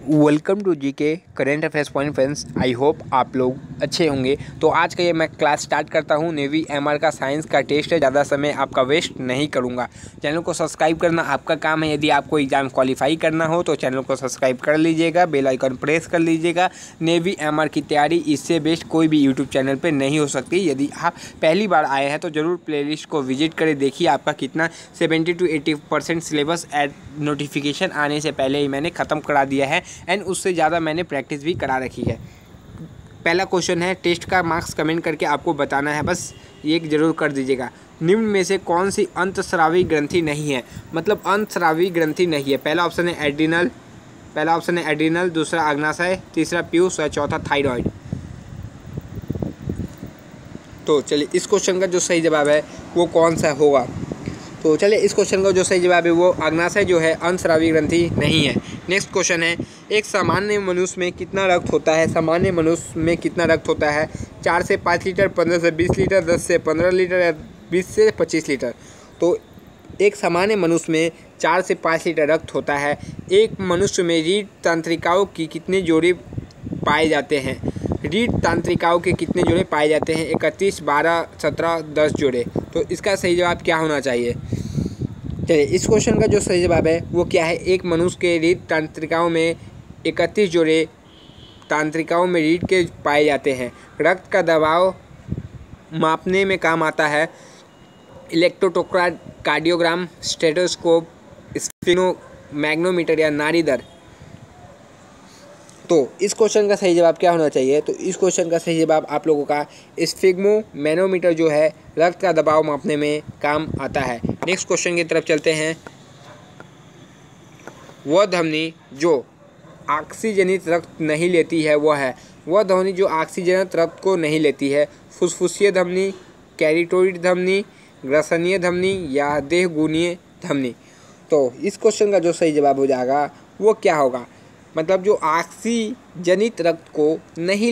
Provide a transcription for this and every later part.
Welcome to GK current affairs point friends. I hope आप लोग अच्छे होंगे। तो आज का ये मैं क्लास स्टार्ट करता हूँ। नेवी एमआर का साइंस का टेस्ट है, ज़्यादा समय आपका वेस्ट नहीं करूँगा। चैनल को सब्सक्राइब करना आपका काम है। यदि आपको एग्ज़ाम क्वालिफाई करना हो तो चैनल को सब्सक्राइब कर लीजिएगा, बेल आइकन प्रेस कर लीजिएगा। नेवी एमआर की तैयारी इससे बेस्ट कोई भी यूट्यूब चैनल पर नहीं हो सकती। यदि आप पहली बार आए हैं तो ज़रूर प्लेलिस्ट को विजिट करें, देखिए आपका कितना 70 to 80% सिलेबस एड नोटिफिकेशन आने से पहले ही मैंने ख़त्म करा दिया है एंड उससे ज़्यादा मैंने प्रैक्टिस भी करा रखी है। पहला क्वेश्चन है, टेस्ट का मार्क्स कमेंट करके आपको बताना है, बस ये ज़रूर कर दीजिएगा। निम्न में से कौन सी अंतस्रावी ग्रंथि नहीं है? मतलब अंतस्रावी ग्रंथि नहीं है। पहला ऑप्शन है एड्रिनल, दूसरा अग्नाशय, तीसरा पीयूष और चौथा थायराइड। तो चलिए इस क्वेश्चन का जो सही जवाब है वो कौन सा होगा? तो चलिए इस क्वेश्चन का जो सही जवाब है वो अग्नाशय जो है अंतस्रावी ग्रंथि नहीं है। नेक्स्ट क्वेश्चन है, एक सामान्य मनुष्य में कितना रक्त होता है? सामान्य मनुष्य में कितना रक्त होता है? 4 से 5 लीटर, 15 से 20 लीटर, 10 से 15 लीटर या 20 से 25 लीटर। तो एक सामान्य मनुष्य में 4 से 5 लीटर रक्त होता है। एक मनुष्य में रीढ़ तंत्रिकाओं की कितने जोड़े पाए जाते हैं? रीढ़ तंत्रिकाओं के कितने जोड़े पाए जाते हैं? 31, 12, 17, 10 जोड़े। तो इसका सही जवाब क्या होना चाहिए? चलिए इस क्वेश्चन का जो सही जवाब है वो क्या है? एक मनुष्य के रीढ़ तंत्रिकाओं में 31 जोड़े तंत्रिकाओं में रीढ़ के पाए जाते हैं। रक्त का दबाव मापने में काम आता है इलेक्ट्रोकार्डियोग्राम, स्टेथोस्कोप, स्फिग्नोमैग्नेटोमीटर या नाड़ी दर। तो इस क्वेश्चन का सही जवाब क्या होना चाहिए? तो इस क्वेश्चन का सही जवाब आप लोगों का स्फिग्नोमैग्नेटोमीटर जो है रक्त का दबाव मापने में काम आता है। नेक्स्ट क्वेश्चन की तरफ चलते हैं। वह धमनी जो ऑक्सीजनित रक्त नहीं लेती है वह धमनी जो ऑक्सीजनित रक्त को नहीं लेती है? फुसफुसीय धमनी, कैरोटिड धमनी, ग्रसनीय धमनी या देहगुणीय धमनी। तो इस क्वेश्चन का जो सही जवाब हो जाएगा वो क्या होगा? मतलब जो ऑक्सीजनित रक्त को नहीं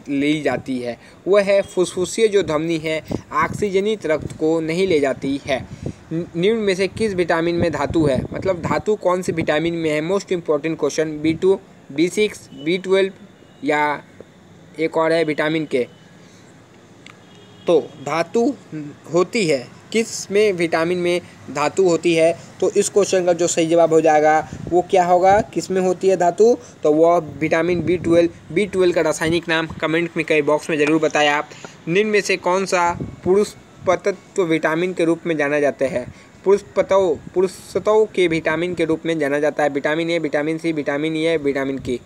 ली जाती है वह है फुसफुसीय जो धमनी है, ऑक्सीजनित रक्त को नहीं ले जाती है। निम्न में से किस विटामिन में धातु है? मतलब धातु कौन से विटामिन में है? Most important question. B2, B6, B12 या एक और है विटामिन के। तो धातु होती है किस में? विटामिन में धातु होती है। तो इस क्वेश्चन का जो सही जवाब हो जाएगा वो क्या होगा? किस में होती है धातु? तो वह विटामिन B12 का रासायनिक नाम कमेंट में कई बॉक्स में ज़रूर बताएं आप। निम्न में से कौन सा पुरुषत्व विटामिन के रूप में जाना जाता है? पुरुषत्व के विटामिन के रूप में जाना जाता है vitamin A, vitamin C, vitamin E, vitamin K.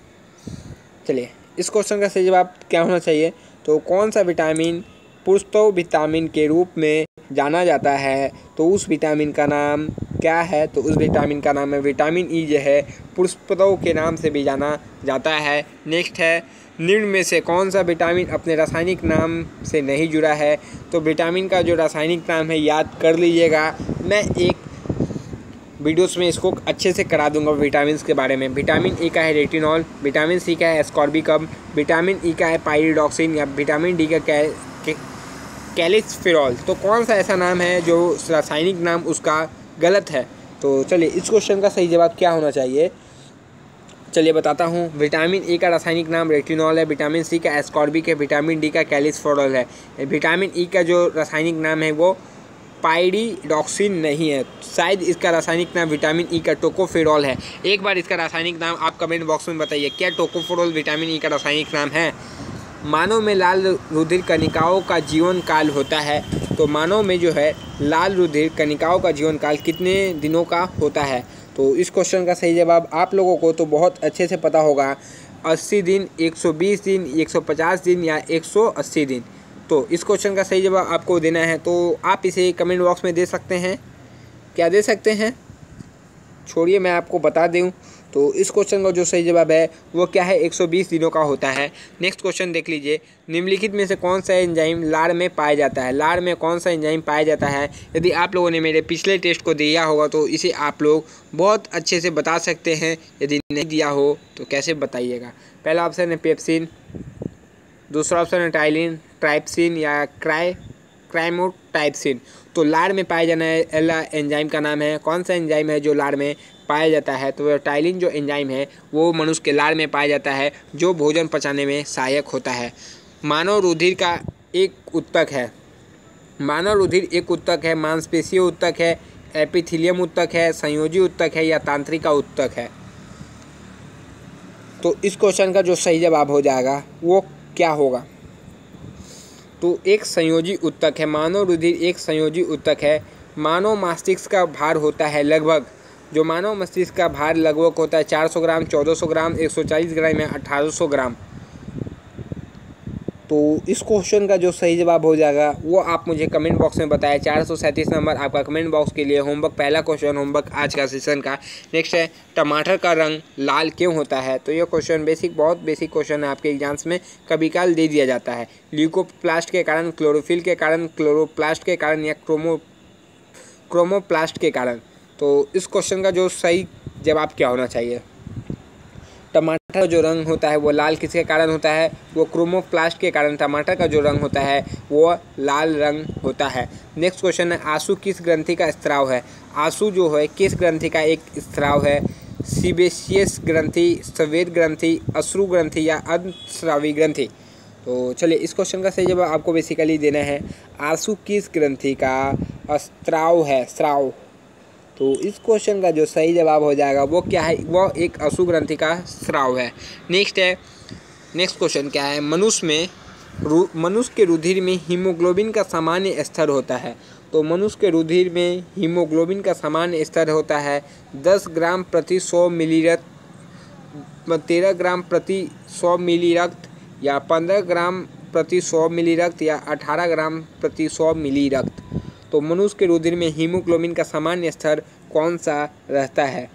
चलिए इस क्वेश्चन का सही जवाब क्या होना चाहिए? तो कौन सा विटामिन पुरुषत्व विटामिन के रूप में जाना जाता है? तो उस विटामिन का नाम क्या है? तो उस विटामिन का नाम है विटामिन ई, जो है पुरुषत्व के नाम से भी जाना जाता है। नेक्स्ट है, निम्न में से कौन सा विटामिन अपने रासायनिक नाम से नहीं जुड़ा है? तो विटामिन का जो रासायनिक नाम है याद कर लीजिएगा, मैं एक वीडियोस में इसको अच्छे से करा दूंगा विटामिन के बारे में। विटामिन ए का है रेटिनॉल, विटामिन सी का है एस्कॉर्बिकम, विटामिन ई का है पायरिडॉक्सिन या विटामिन डी का कैल्सिफेरॉल। तो कौन सा ऐसा नाम है जो रासायनिक नाम उसका गलत है? तो चलिए इस क्वेश्चन का सही जवाब क्या होना चाहिए? चलिए बताता हूँ। विटामिन ए का रासायनिक नाम रेटिनॉल है, विटामिन सी का एस्कॉर्बिक है, विटामिन डी का कैल्सिफेरॉल है। विटामिन ई का जो रासायनिक नाम है वो पायरिडॉक्सिन नहीं है। शायद इसका रासायनिक नाम विटामिन ई का टोकोफेरॉल है। एक बार इसका रासायनिक नाम आप कमेंट बॉक्स में बताइए, क्या टोकोफेरॉल विटामिन ई का रासायनिक नाम है? मानव में लाल रुधिर कणिकाओं का जीवन काल होता है। तो मानव में जो है लाल रुधिर कणिकाओं का जीवन काल कितने दिनों का होता है? तो इस क्वेश्चन का सही जवाब आप लोगों को तो बहुत अच्छे से पता होगा। 80 दिन, 120 दिन, 150 दिन या 180 दिन। तो इस क्वेश्चन का सही जवाब आपको देना है, तो आप इसे कमेंट बॉक्स में दे सकते हैं। क्या दे सकते हैं? छोड़िए मैं आपको बता दूं। तो इस क्वेश्चन का जो सही जवाब है वो क्या है? 120 दिनों का होता है। नेक्स्ट क्वेश्चन देख लीजिए। निम्नलिखित में से कौन सा एंजाइम लार में पाया जाता है? लार में कौन सा एंजाइम पाया जाता है? यदि आप लोगों ने मेरे पिछले टेस्ट को दिया होगा तो इसे आप लोग बहुत अच्छे से बता सकते हैं। यदि नहीं दिया हो तो कैसे बताइएगा। पहला ऑप्शन है पेप्सिन, दूसरा ऑप्शन है टाइलिन, ट्राइप्सिन या क्राइमोटाइप्सिन। तो लार में पाया जाने वाला एंजाइम का नाम है, कौन सा एंजाइम है जो लार में पाया जाता है? तो टाइलिन जो एंजाइम है वो मनुष्य के लार में पाया जाता है, जो भोजन पचाने में सहायक होता है। मानव रुधिर का एक ऊतक है, मानव रुधिर एक ऊतक है, मांसपेशीय ऊतक है, एपिथेलियम ऊतक है, संयोजी ऊतक है या तंत्रिका ऊतक है? तो इस क्वेश्चन का जो सही जवाब हो जाएगा वो क्या होगा? तो एक संयोजी ऊतक है, मानव रुधिर एक संयोजी ऊतक है। मानव मस्तिष्क का भार होता है लगभग, जो मानव मस्तिष्क का भार लगभग होता है 400 ग्राम, 1400 ग्राम, 140 ग्राम या 1800 ग्राम। तो इस क्वेश्चन का जो सही जवाब हो जाएगा वो आप मुझे कमेंट बॉक्स में बताएं। 437 नंबर आपका कमेंट बॉक्स के लिए होमवर्क, पहला क्वेश्चन होमवर्क आज का सेशन का। नेक्स्ट है, टमाटर का रंग लाल क्यों होता है? तो ये क्वेश्चन बहुत बेसिक क्वेश्चन है, आपके एग्जाम्स में कभी काल दे दिया जाता है। ल्यूकोप्लास्ट के कारण, क्लोरोफिल के कारण, क्लोरोप्लास्ट के कारण या क्रोमोप्लास्ट के कारण? तो इस क्वेश्चन का जो सही जवाब क्या होना चाहिए? टमाटर का जो रंग होता है वो लाल किसके कारण होता है? वो क्रोमोप्लास्ट के कारण टमाटर का जो रंग होता है वो लाल रंग होता है। नेक्स्ट क्वेश्चन है, आंसू किस ग्रंथि का स्त्राव है? आंसू जो है किस ग्रंथि का एक स्त्राव है? सीबेशियस ग्रंथि, स्वेद ग्रंथि, अश्रु ग्रंथि या अंतस्रावी ग्रंथि? तो चलिए इस क्वेश्चन का सही जवाब आपको बेसिकली देना है, आंसू किस ग्रंथि का स्त्राव है? स्राव। तो इस क्वेश्चन का जो सही जवाब हो जाएगा वो क्या है? वो एक अश्रु ग्रंथि का स्राव है। नेक्स्ट क्वेश्चन क्या है, मनुष्य के रुधिर में हीमोग्लोबिन का सामान्य स्तर होता है। तो मनुष्य के रुधिर में हीमोग्लोबिन का सामान्य स्तर होता है 10 ग्राम प्रति 100 मिली रक्त, 13 ग्राम प्रति 100 मिली रक्त या 15 ग्राम प्रति 100 मिली रक्त या 18 ग्राम प्रति 100 मिली रक्त। तो मनुष्य के रुधिर में हीमोग्लोबिन का सामान्य स्तर कौन सा रहता है?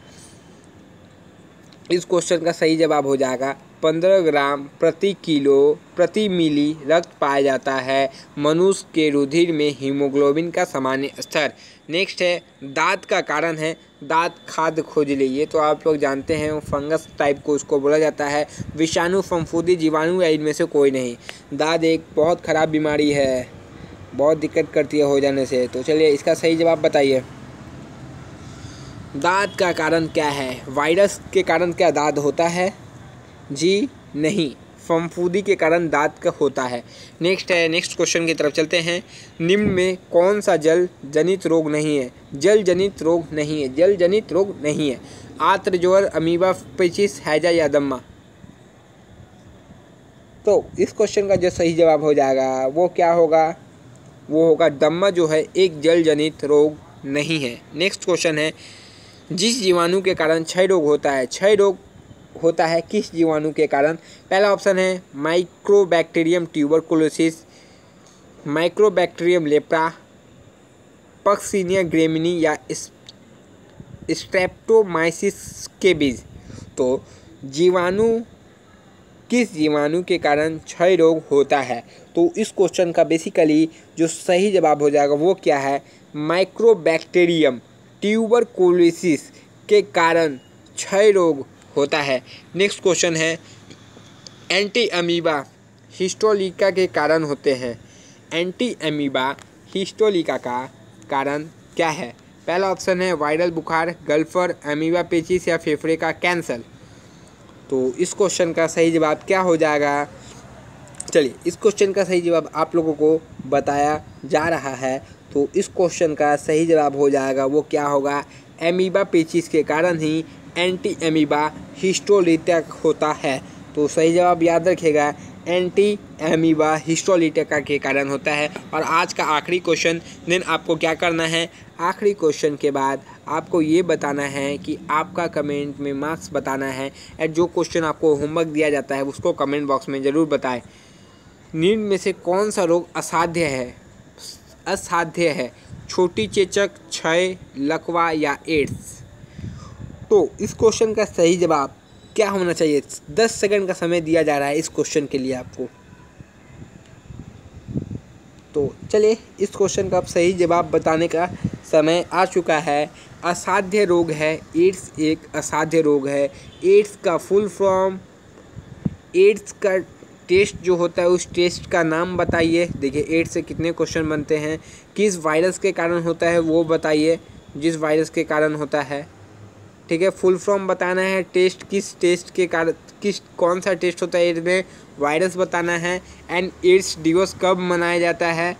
इस क्वेश्चन का सही जवाब हो जाएगा 15 ग्राम प्रति किलो प्रति मिली रक्त पाया जाता है मनुष्य के रुधिर में हीमोग्लोबिन का सामान्य स्तर। नेक्स्ट है, दाद का कारण है, दाद खाद्य खोजली। ये तो आप लोग जानते हैं, फंगस टाइप को उसको बोला जाता है, विषाणु, फफूंदी, जीवाणु या इनमें से कोई नहीं। दाद एक बहुत ख़राब बीमारी है, बहुत दिक्कत करती है हो जाने से। तो चलिए इसका सही जवाब बताइए, दाद का कारण क्या है? वायरस के कारण क्या दाद होता है? जी नहीं, फफूंदी के कारण दाद का होता है। नेक्स्ट क्वेश्चन की तरफ चलते हैं। निम्न में कौन सा जल जनित रोग नहीं है? जल जनित रोग नहीं है, जल जनित रोग नहीं है। आंत्र, ज्वर, अमीबा, पेचिश, हैजा या दम्मा? तो इस क्वेश्चन का जो सही जवाब हो जाएगा वो क्या होगा? वो होगा दम्मा जो है एक जल जनित रोग नहीं है। नेक्स्ट क्वेश्चन है, जिस जीवाणु के कारण क्षय रोग होता है, क्षय रोग होता है किस जीवाणु के कारण? पहला ऑप्शन है mycobacterium tuberculosis, mycobacterium lepra, Puccinia Gramineae या स्ट्रेप्टोमाइसिस के बीज। तो किस जीवाणु के कारण क्षय रोग होता है? तो इस क्वेश्चन का बेसिकली जो सही जवाब हो जाएगा वो क्या है? माइक्रोबैक्टीरियम ट्यूबरकुलोसिस के कारण क्षय रोग होता है। नेक्स्ट क्वेश्चन है, एंटी अमीबा हिस्टोलिका के कारण होते हैं। एंटी अमीबा हिस्टोलिका का कारण क्या है? पहला ऑप्शन है वायरल बुखार, गल्फर, अमीबा पेचिस या फेफड़े का कैंसर। तो इस क्वेश्चन का सही जवाब क्या हो जाएगा? चलिए इस क्वेश्चन का सही जवाब आप लोगों को बताया जा रहा है। तो इस क्वेश्चन का सही जवाब हो जाएगा वो क्या होगा? अमीबा पेचिस के कारण ही एंटी अमीबा हिस्टोलिका होता है। तो सही जवाब याद रखिएगा, एंटी अमीबा हिस्टोलिका के कारण होता है। और आज का आखिरी क्वेश्चन, देन आपको क्या करना है? आखिरी क्वेश्चन के बाद आपको ये बताना है कि आपका कमेंट में मार्क्स बताना है। और जो क्वेश्चन आपको होमवर्क दिया जाता है उसको कमेंट बॉक्स में ज़रूर बताएं। निम्न में से कौन सा रोग असाध्य है? छोटी चेचक, क्षय, लकवा या एड्स? तो इस क्वेश्चन का सही जवाब क्या होना चाहिए? 10 सेकंड का समय दिया जा रहा है इस क्वेश्चन के लिए आपको। तो चलिए इस क्वेश्चन का सही जवाब बताने का समय आ चुका है। असाध्य रोग है एड्स, एक असाध्य रोग है। एड्स का फुल फॉर्म, एड्स का टेस्ट जो होता है उस टेस्ट का नाम बताइए। देखिए 8 से कितने क्वेश्चन बनते हैं। किस वायरस के कारण होता है वो बताइए, जिस वायरस के कारण होता है। ठीक है, फुल फॉर्म बताना है। टेस्ट किस टेस्ट के कारण, कौन सा टेस्ट होता है एड्स में, वायरस बताना है। एंड एड्स दिवस कब मनाया जाता है।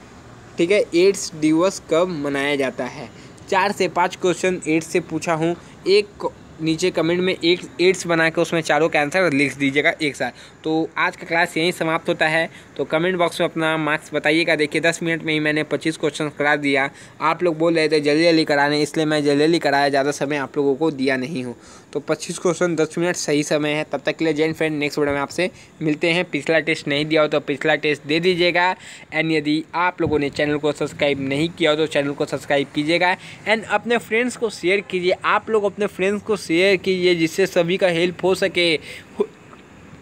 ठीक है, एड्स दिवस कब मनाया जाता है। 4 से 5 क्वेश्चन एड्स से पूछा हूँ। एक नीचे कमेंट में एक एड्स बना के उसमें चारों का आंसर लिख दीजिएगा एक साथ। तो आज का क्लास यहीं समाप्त होता है। तो कमेंट बॉक्स में अपना मार्क्स बताइएगा। देखिए 10 मिनट में ही मैंने 25 क्वेश्चन करा दिया। आप लोग बोल रहे थे जल्दी जल्दी कराने, इसलिए मैं जल्दी जल्दी कराया, ज़्यादा समय आप लोगों को दिया नहीं हूँ। तो 25 क्वेश्चन 10 मिनट सही समय है। तब तक के लिए जय फ्रेंड, नेक्स्ट वीडियो में आपसे मिलते हैं। पिछला टेस्ट नहीं दिया हो तो पिछला टेस्ट दे दीजिएगा। एंड यदि आप लोगों ने चैनल को सब्सक्राइब नहीं किया हो तो चैनल को सब्सक्राइब कीजिएगा। एंड अपने फ्रेंड्स को शेयर कीजिए। आप लोग अपने फ्रेंड्स को शेयर कीजिए जिससे सभी का हेल्प हो सके।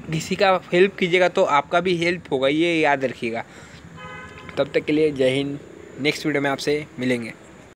किसी का हेल्प कीजिएगा तो आपका भी हेल्प होगा, ये याद रखिएगा। तब तक के लिए जय हिंद। नेक्स्ट वीडियो में आपसे मिलेंगे।